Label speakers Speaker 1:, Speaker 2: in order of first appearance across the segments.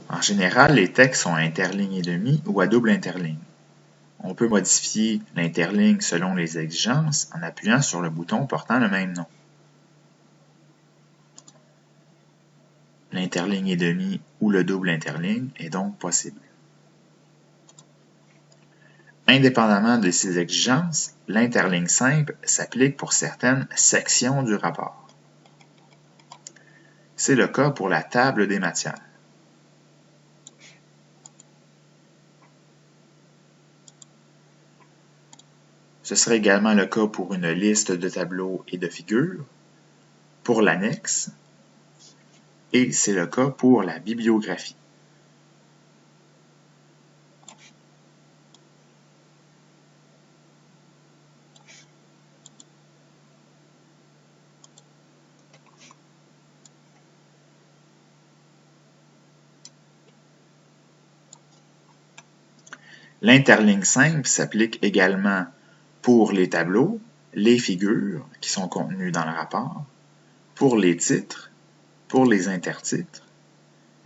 Speaker 1: En général, les textes sont à interligne et demie ou à double interligne. On peut modifier l'interligne selon les exigences en appuyant sur le bouton portant le même nom. L'interligne et demie ou le double interligne est donc possible. Indépendamment de ces exigences, l'interligne simple s'applique pour certaines sections du rapport. C'est le cas pour la table des matières. Ce serait également le cas pour une liste de tableaux et de figures, pour l'annexe, et c'est le cas pour la bibliographie. L'interligne simple s'applique également pour les tableaux, les figures qui sont contenues dans le rapport, pour les titres, pour les intertitres,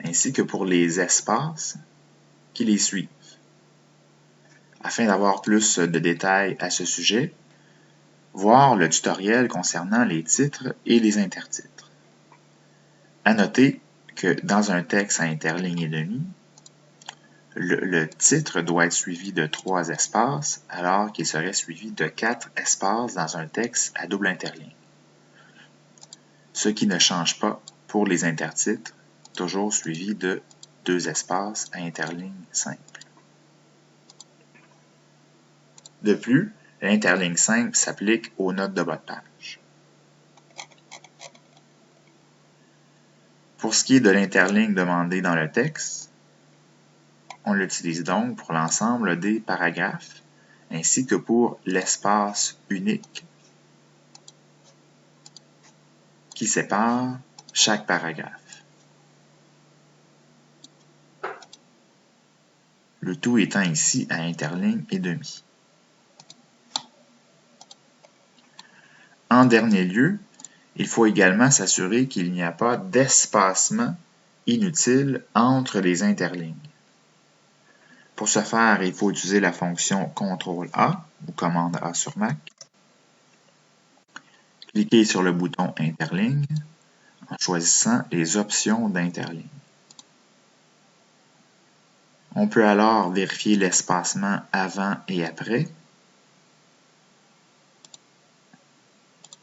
Speaker 1: ainsi que pour les espaces qui les suivent. Afin d'avoir plus de détails à ce sujet, voir le tutoriel concernant les titres et les intertitres. À noter que dans un texte à interligne et demie, le titre doit être suivi de 3 espaces, alors qu'il serait suivi de 4 espaces dans un texte à double interligne. Ce qui ne change pas pour les intertitres, toujours suivi de 2 espaces à interligne simple. De plus, l'interligne simple s'applique aux notes de bas de page. Pour ce qui est de l'interligne demandée dans le texte, on l'utilise donc pour l'ensemble des paragraphes, ainsi que pour l'espace unique qui sépare chaque paragraphe. Le tout étant ici à interligne et demie. En dernier lieu, il faut également s'assurer qu'il n'y a pas d'espacement inutile entre les interlignes. Pour ce faire, il faut utiliser la fonction CTRL-A ou commande A sur Mac. Cliquez sur le bouton Interligne en choisissant les options d'interligne. On peut alors vérifier l'espacement avant et après,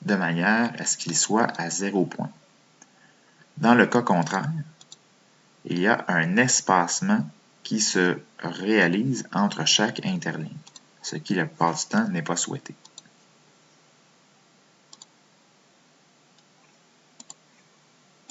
Speaker 1: de manière à ce qu'il soit à 0 point. Dans le cas contraire, il y a un espacement qui se réalise entre chaque interligne, ce qui la plupart du temps n'est pas souhaité.